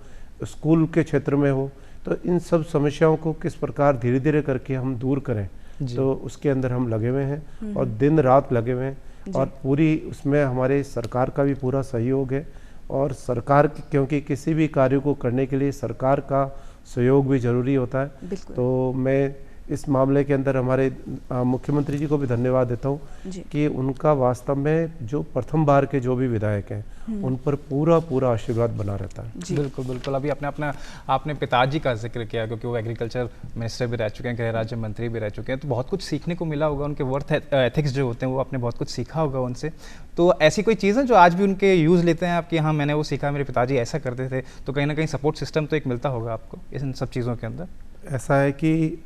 स्कूल के क्षेत्र में हो, तो इन सब समस्याओं को किस प्रकार धीरे धीरे करके हम दूर करें, तो उसके अंदर हम लगे हुए हैं और दिन रात लगे हुए हैं। और पूरी उसमें हमारे सरकार का भी पूरा सहयोग है, और सरकार क्योंकि किसी भी कार्य को करने के लिए सरकार का सहयोग भी जरूरी होता है। तो मैं इस मामले के अंदर हमारे मुख्यमंत्री जी को भी धन्यवाद देता हूँ कि उनका वास्तव में जो प्रथम बार के जो भी विधायक हैं उन पर पूरा आशीर्वाद बना रहता है। बिल्कुल बिल्कुल। अभी आपने पिताजी का जिक्र किया क्योंकि वो एग्रीकल्चर मिनिस्टर भी रह चुके हैं, गृह राज्य मंत्री भी रह चुके हैं, तो बहुत कुछ सीखने को मिला होगा, उनके वर्थ एथिक्स जो होते हैं वो आपने बहुत कुछ सीखा होगा उनसे। तो ऐसी कोई चीज़ है जो आज भी उनके यूज़ लेते हैं आपकी? हाँ, मैंने वो सीखा, मेरे पिताजी ऐसा करते थे, तो कहीं ना कहीं सपोर्ट सिस्टम तो एक मिलता होगा आपको इन सब चीज़ों के अंदर? ऐसा है कि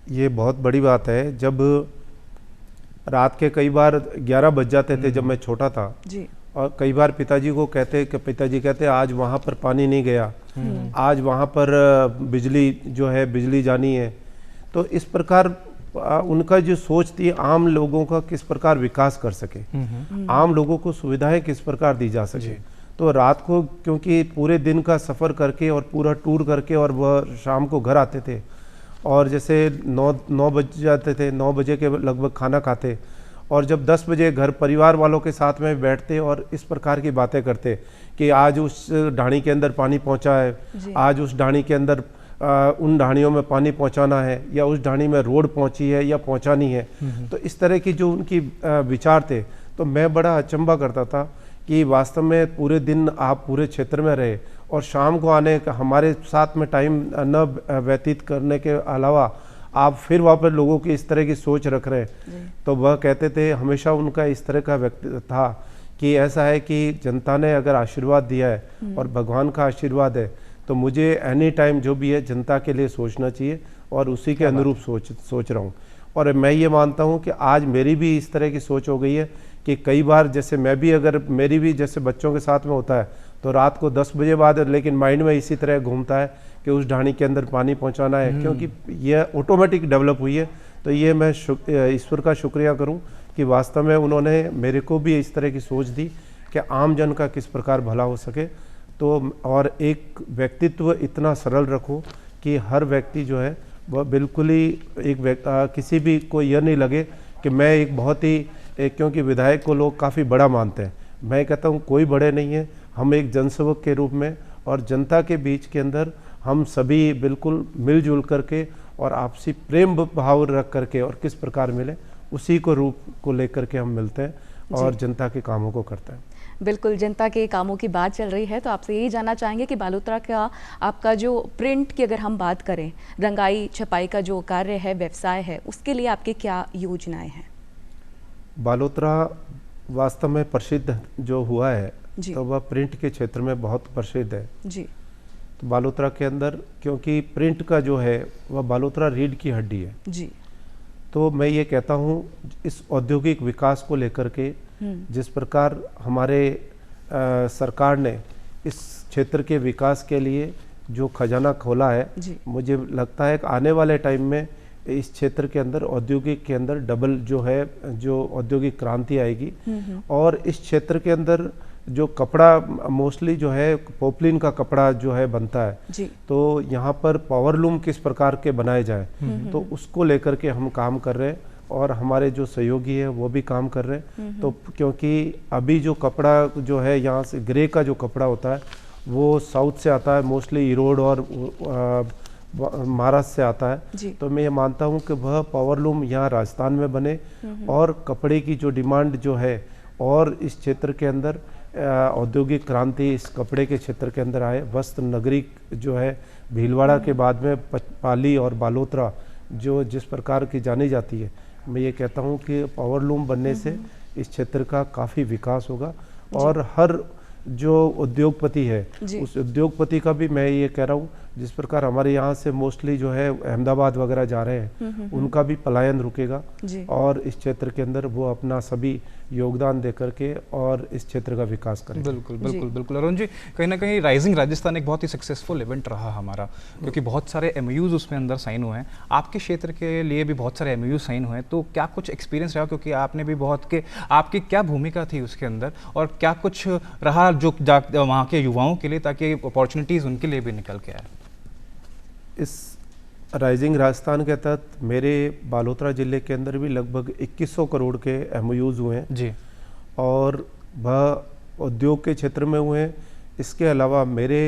ये बहुत बड़ी बात है, जब रात के कई बार 11 बज जाते थे जब मैं छोटा था, और कई बार पिताजी कहते आज वहाँ पर पानी नहीं गया, आज वहाँ पर बिजली जो है बिजली जानी है। तो इस प्रकार उनका जो सोच थी आम लोगों का किस प्रकार विकास कर सके, आम लोगों को सुविधाएं किस प्रकार दी जा सके। तो रात को क्योंकि पूरे दिन का सफ़र करके और पूरा टूर करके और वह शाम को घर आते थे और जैसे 9 बज जाते थे, 9 बजे के लगभग खाना खाते और जब 10 बजे घर परिवार वालों के साथ में बैठते और इस प्रकार की बातें करते कि आज उस ढाणी के अंदर पानी पहुंचा है, आज उस ढाणी के अंदर उन ढाणियों में पानी पहुंचाना है या उस ढाणी में रोड पहुंची है या पहुंचानी है। तो इस तरह की जो उनकी विचार थे, तो मैं बड़ा अचंभा करता था कि वास्तव में पूरे दिन आप पूरे क्षेत्र में रहे और शाम को आने का हमारे साथ में टाइम न व्यतीत करने के अलावा आप फिर वहाँ पर लोगों की इस तरह की सोच रख रहे हैं। तो वह कहते थे, हमेशा उनका इस तरह का व्यक्ति था कि ऐसा है कि जनता ने अगर आशीर्वाद दिया है और भगवान का आशीर्वाद है तो मुझे एनी टाइम जो भी है जनता के लिए सोचना चाहिए और उसी के अनुरूप सोच रहा हूँ। और मैं ये मानता हूँ कि आज मेरी भी इस तरह की सोच हो गई है कि कई बार जैसे मैं भी अगर मेरी भी जैसे बच्चों के साथ में होता है तो रात को 10 बजे बाद लेकिन माइंड में इसी तरह घूमता है कि उस ढाणी के अंदर पानी पहुंचाना है, क्योंकि यह ऑटोमेटिक डेवलप हुई है। तो ये मैं ईश्वर का शुक्रिया करूं कि वास्तव में उन्होंने मेरे को भी इस तरह की सोच दी कि आम जन का किस प्रकार भला हो सके। तो और एक व्यक्तित्व इतना सरल रखो कि हर व्यक्ति जो है वह बिल्कुल ही किसी भी को यह नहीं लगे कि मैं एक बहुत ही क्योंकि विधायक को लोग काफ़ी बड़ा मानते हैं, मैं कहता हूँ कोई बड़े नहीं है। हम एक जनसेवक के रूप में और जनता के बीच के अंदर हम सभी बिल्कुल मिलजुल करके और आपसी प्रेम भाव रख करके और किस प्रकार मिले उसी को रूप को लेकर के हम मिलते हैं और जनता के कामों को करते हैं। बिल्कुल, जनता के कामों की बात चल रही है तो आपसे यही जानना चाहेंगे कि बालोतरा का आपका जो प्रिंट की अगर हम बात करें, रंगाई छपाई का जो कार्य है, व्यवसाय है, उसके लिए आपकी क्या योजनाएं हैं? बालोतरा वास्तव में प्रसिद्ध जो हुआ है तो वह प्रिंट के क्षेत्र में बहुत प्रसिद्ध है जी। तो बालोतरा के अंदर क्योंकि प्रिंट का जो है वह बालोतरा रीढ़ की हड्डी है जी। तो मैं ये कहता हूँ इस औद्योगिक विकास को लेकर के जिस प्रकार हमारे सरकार ने इस क्षेत्र के विकास के लिए जो खजाना खोला है, मुझे लगता है कि आने वाले टाइम में इस क्षेत्र के अंदर औद्योगिक के अंदर डबल जो है जो औद्योगिक क्रांति आएगी। और इस क्षेत्र के अंदर जो कपड़ा मोस्टली जो है पोपलिन का कपड़ा जो है बनता है जी। तो यहाँ पर पावरलूम किस प्रकार के बनाए जाए तो उसको लेकर के हम काम कर रहे हैं और हमारे जो सहयोगी है वो भी काम कर रहे हैं। तो क्योंकि अभी जो कपड़ा जो है यहाँ से ग्रे का जो कपड़ा होता है वो साउथ से आता है, मोस्टली इरोड और महाराष्ट्र से आता है। तो मैं ये मानता हूँ कि वह पावरलूम यहाँ राजस्थान में बने और कपड़े की जो डिमांड जो है और इस क्षेत्र के अंदर औद्योगिक क्रांति इस कपड़े के क्षेत्र के अंदर आए। वस्त्र नगरी जो है भीलवाड़ा के बाद में पाली और बालोतरा जो जिस प्रकार की जानी जाती है, मैं ये कहता हूँ कि पावरलूम बनने से इस क्षेत्र का काफ़ी विकास होगा और हर जो उद्योगपति है उस उद्योगपति का भी मैं ये कह रहा हूँ जिस प्रकार हमारे यहाँ से मोस्टली जो है अहमदाबाद वगैरह जा रहे हैं उनका भी पलायन रुकेगा और इस क्षेत्र के अंदर वो अपना सभी योगदान दे करके और इस क्षेत्र का विकास करें। बिल्कुल बिल्कुल बिल्कुल। अरुण जी, कहीं ना कहीं राइजिंग राजस्थान एक बहुत ही सक्सेसफुल इवेंट रहा हमारा, क्योंकि बहुत सारे एमओयूज उसमें अंदर साइन हुए हैं। आपके क्षेत्र के लिए भी बहुत सारे एमओयूज साइन हुए हैं, तो क्या कुछ एक्सपीरियंस रहा, क्योंकि आपने भी बहुत के आपकी क्या भूमिका थी उसके अंदर और क्या कुछ रहा जो वहाँ के युवाओं के लिए ताकि अपॉर्चुनिटीज़ उनके लिए भी निकल के आए? इस राइजिंग राजस्थान के तहत मेरे बालोतरा ज़िले के अंदर भी लगभग 2100 करोड़ के एमओयूज हुए हैं जी और वह उद्योग के क्षेत्र में हुए हैं। इसके अलावा मेरे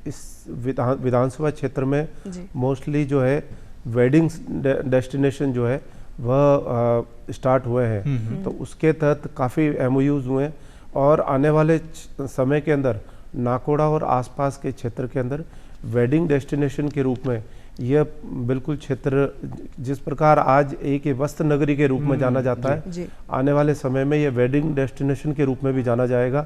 इस विधानसभा क्षेत्र में मोस्टली जो है वेडिंग डेस्टिनेशन जो है वह स्टार्ट हुए हैं, तो उसके तहत काफ़ी एमओयूज हुए हैं और आने वाले समय के अंदर नाकोड़ा और आसपास के क्षेत्र के अंदर वेडिंग डेस्टिनेशन के रूप में यह बिल्कुल क्षेत्र जिस प्रकार आज एक वस्त्र नगरी के रूप में जाना जाता है, आने वाले समय में यह वेडिंग डेस्टिनेशन के रूप में भी जाना जाएगा।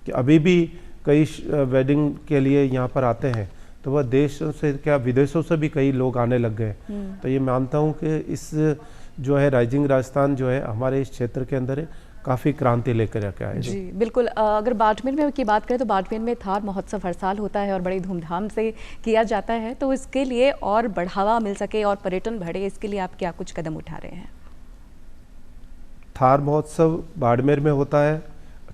कि अभी भी कई वेडिंग के लिए यहाँ पर आते हैं तो वह देशों से क्या विदेशों से भी कई लोग आने लग गए। तो ये मानता हूँ कि इस जो है राइजिंग राजस्थान जो है हमारे इस क्षेत्र के अंदर है काफ़ी क्रांति लेकर के आए। जी बिल्कुल। अगर बाड़मेर में की बात करें तो बाड़मेर में थार महोत्सव हर साल होता है और बड़ी धूमधाम से किया जाता है, तो इसके लिए और बढ़ावा मिल सके और पर्यटन बढ़े, इसके लिए आप क्या कुछ कदम उठा रहे हैं? थार महोत्सव बाड़मेर में होता है,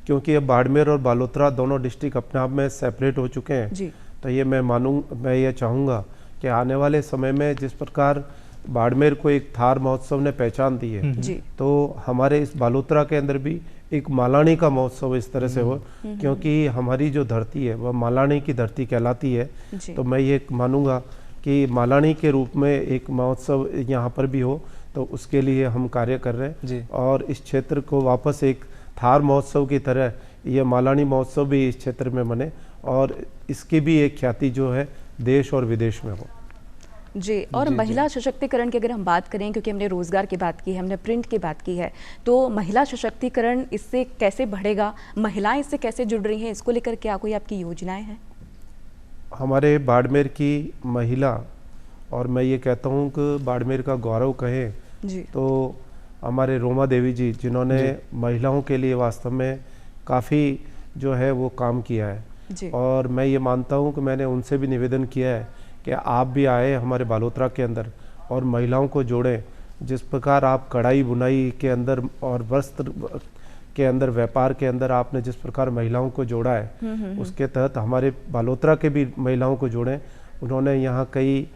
क्योंकि अब बाड़मेर और बालोतरा दोनों डिस्ट्रिक्ट अपने आप में सेपरेट हो चुके हैं। जी। तो ये मैं ये चाहूँगा कि आने वाले समय में जिस प्रकार बाड़मेर को एक थार महोत्सव ने पहचान दी है, जी। तो हमारे इस बालोतरा के अंदर भी एक मालानी का महोत्सव इस तरह से हो, क्योंकि हमारी जो धरती है वह मालानी की धरती कहलाती है। जी। तो मैं ये मानूंगा कि मालानी के रूप में एक महोत्सव यहाँ पर भी हो, तो उसके लिए हम कार्य कर रहे जी। हैं। और इस क्षेत्र को वापस एक थार महोत्सव की तरह ये मालानी महोत्सव भी इस क्षेत्र में बने और इसकी भी एक ख्याति जो है देश और विदेश में हो। जी। और महिला सशक्तिकरण की अगर हम बात करें, क्योंकि हमने रोजगार की बात की है, हमने प्रिंट की बात की है, तो महिला सशक्तिकरण इससे कैसे बढ़ेगा, महिलाएं इससे कैसे जुड़ रही हैं, इसको लेकर क्या कोई आपकी योजनाएं हैं? हमारे बाड़मेर की महिला, और मैं ये कहता हूँ कि बाड़मेर का गौरव कहें जी। तो हमारे रोमा देवी जी, जिन्होंने महिलाओं के लिए वास्तव में काफ़ी जो है वो काम किया है। जी। और मैं ये मानता हूँ कि मैंने उनसे भी निवेदन किया है कि आप भी आए हमारे बालोतरा के अंदर और महिलाओं को जोड़ें। जिस प्रकार आप कढ़ाई बुनाई के अंदर और वस्त्र के अंदर, व्यापार के अंदर आपने जिस प्रकार महिलाओं को जोड़ा है, उसके तहत हमारे बालोतरा के भी महिलाओं को जोड़ें। उन्होंने यहाँ कई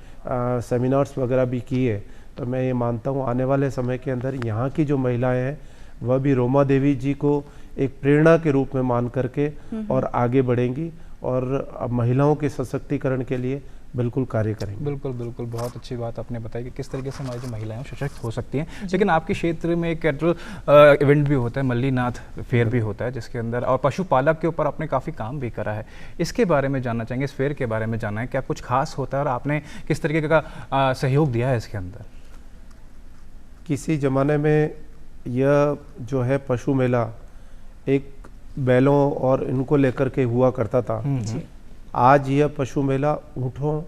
सेमिनार्स वगैरह भी किए। तो मैं ये मानता हूँ आने वाले समय के अंदर यहाँ की जो महिलाएं हैं वह भी रोमा देवी जी को एक प्रेरणा के रूप में मान करके और आगे बढ़ेंगी और महिलाओं के सशक्तिकरण के लिए बिल्कुल कार्य करेंगे। बिल्कुल बिल्कुल, बहुत अच्छी बात आपने बताई कि किस तरीके से हमारी जो महिलाएं सशक्त हो सकती हैं। लेकिन आपके क्षेत्र में एक कैटरल इवेंट भी होता है, मल्लीनाथ फेयर भी होता है, जिसके अंदर और पशुपालक के ऊपर आपने काफ़ी काम भी करा है। इसके बारे में जानना चाहेंगे, इस फेयर के बारे में जानना है, क्या कुछ खास होता है और आपने किस तरीके का सहयोग दिया है इसके अंदर? किसी ज़माने में यह जो है पशु मेला एक बैलों और इनको लेकर के हुआ करता था। आज यह पशु मेला ऊँटों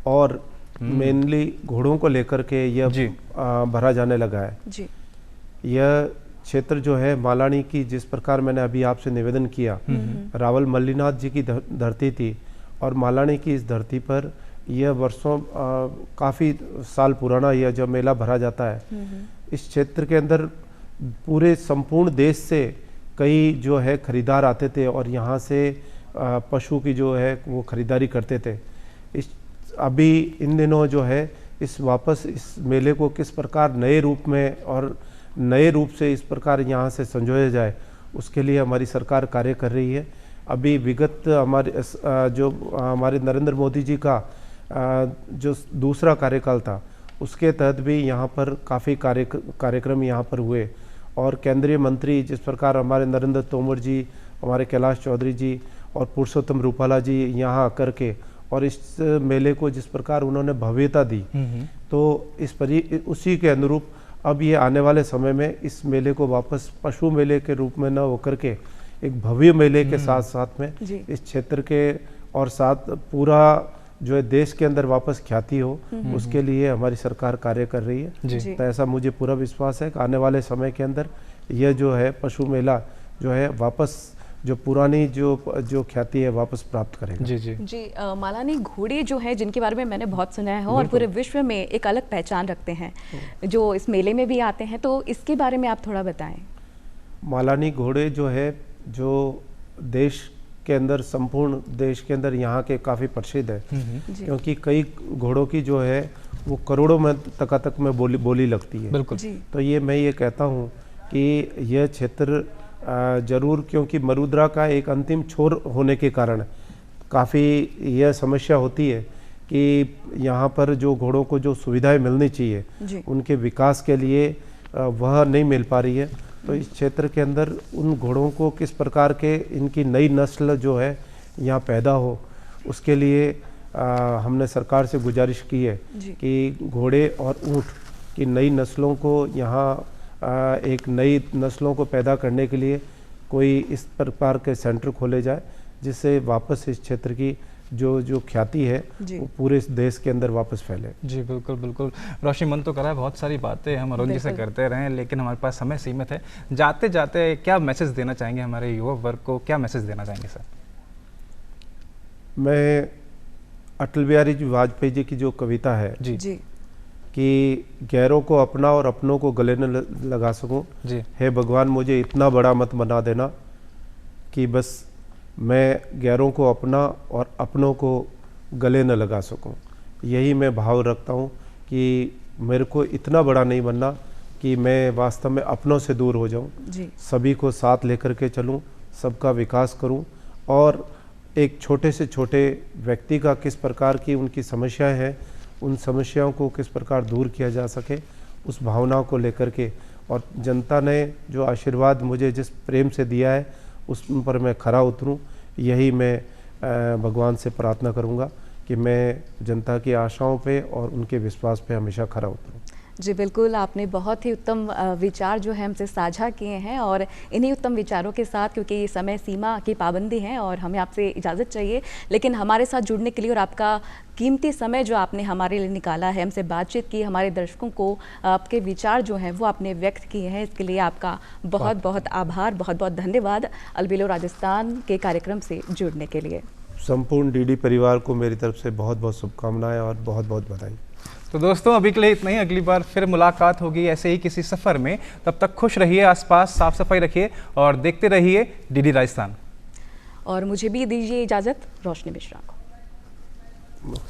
और मेनली घोड़ों को लेकर के यह भरा जाने लगा है। जी। यह क्षेत्र जो है मालानी की, जिस प्रकार मैंने अभी आपसे निवेदन किया, रावल मल्लीनाथ जी की धरती थी और मालानी की इस धरती पर यह वर्षों काफ़ी साल पुराना यह जब मेला भरा जाता है। इस क्षेत्र के अंदर पूरे संपूर्ण देश से कई जो है खरीदार आते थे और यहाँ से पशु की जो है वो खरीदारी करते थे। अभी इन दिनों जो है वापस इस मेले को किस प्रकार नए रूप में और नए रूप से इस प्रकार यहाँ से संजोया जाए, उसके लिए हमारी सरकार कार्य कर रही है। अभी विगत हमारे नरेंद्र मोदी जी का जो दूसरा कार्यकाल था, उसके तहत भी यहाँ पर काफ़ी कार्यक्रम यहाँ पर हुए और केंद्रीय मंत्री जिस प्रकार हमारे नरेंद्र तोमर जी, हमारे कैलाश चौधरी जी और पुरुषोत्तम रूपाला जी यहाँ आकर के और इस मेले को जिस प्रकार उन्होंने भव्यता दी, तो उसी के अनुरूप अब ये आने वाले समय में इस मेले को वापस पशु मेले के रूप में न होकर के एक भव्य मेले के साथ साथ में इस क्षेत्र के और साथ पूरा जो है देश के अंदर वापस ख्याति हो, उसके लिए हमारी सरकार कार्य कर रही है। तो ऐसा मुझे पूरा विश्वास है कि आने वाले समय के अंदर यह जो है पशु मेला जो है वापस जो पुरानी जो ख्याति है वापस प्राप्त करेगा। जी। मालानी घोड़े जो है, जिनके बारे में मैंने बहुत सुना है और पूरे विश्व में एक अलग पहचान रखते हैं, जो इस मेले में भी आते हैं, तो इसके बारे में आप थोड़ा बताएं। मालानी घोड़े जो है, जो देश के अंदर, संपूर्ण देश के अंदर यहाँ के काफ़ी प्रसिद्ध है, क्योंकि कई घोड़ों की जो है वो करोड़ों में तक में बोली लगती है। बिल्कुल। तो ये मैं ये कहता हूँ कि यह क्षेत्र जरूर, क्योंकि मरुद्रा का एक अंतिम छोर होने के कारण काफ़ी यह समस्या होती है कि यहाँ पर जो घोड़ों को जो सुविधाएं मिलनी चाहिए उनके विकास के लिए वह नहीं मिल पा रही है। तो इस क्षेत्र के अंदर उन घोड़ों को किस प्रकार के इनकी नई नस्ल जो है यहाँ पैदा हो, उसके लिए हमने सरकार से गुजारिश की है कि घोड़े और ऊँट की नई नस्लों को यहाँ एक नई नस्लों को पैदा करने के लिए कोई इस प्रकार के सेंटर खोले जाए, जिससे वापस इस क्षेत्र की जो ख्याति है जी। वो पूरे इस देश के अंदर वापस फैले। जी बिल्कुल बिल्कुल। रोशनी, मन तो कर रहा है बहुत सारी बातें हम अरुण जी से बिल्कुल। करते रहें, लेकिन हमारे पास समय सीमित है। जाते जाते क्या मैसेज देना चाहेंगे हमारे युवा वर्ग को, क्या मैसेज देना चाहेंगे सर? मैं अटल बिहारी जी वाजपेयी जी की जो कविता है जी जी कि गैरों को अपना और अपनों को गले न लगा सकूं, जी हे भगवान मुझे इतना बड़ा मत बना देना कि बस मैं गैरों को अपना और अपनों को गले न लगा सकूं। यही मैं भाव रखता हूं कि मेरे को इतना बड़ा नहीं बनना कि मैं वास्तव में अपनों से दूर हो जाऊं, जी सभी को साथ लेकर के चलूं, सबका विकास करूं और एक छोटे से छोटे व्यक्ति का किस प्रकार की उनकी समस्याएं हैं, उन समस्याओं को किस प्रकार दूर किया जा सके, उस भावनाओं को लेकर के, और जनता ने जो आशीर्वाद मुझे जिस प्रेम से दिया है उस पर मैं खरा उतरूं। यही मैं भगवान से प्रार्थना करूंगा कि मैं जनता की आशाओं पे और उनके विश्वास पे हमेशा खरा उतरूं। जी बिल्कुल, आपने बहुत ही उत्तम विचार जो है हमसे साझा किए हैं, और इन्हीं उत्तम विचारों के साथ, क्योंकि ये समय सीमा की पाबंदी है और हमें आपसे इजाज़त चाहिए, लेकिन हमारे साथ जुड़ने के लिए और आपका कीमती समय जो आपने हमारे लिए निकाला है, हमसे बातचीत की, हमारे दर्शकों को आपके विचार जो हैं वो आपने व्यक्त किए हैं, इसके लिए आपका बहुत बहुत आभार, बहुत बहुत धन्यवाद अलबेलो राजस्थान के कार्यक्रम से जुड़ने के लिए। संपूर्ण डीडी परिवार को मेरी तरफ से बहुत बहुत शुभकामनाएं और बहुत बहुत बधाई। तो दोस्तों अभी के लिए इतना ही, अगली बार फिर मुलाकात होगी ऐसे ही किसी सफ़र में। तब तक खुश रहिए, आसपास साफ सफाई रखिए और देखते रहिए डीडी राजस्थान। और मुझे भी दीजिए इजाज़त, रोशनी मिश्रा को।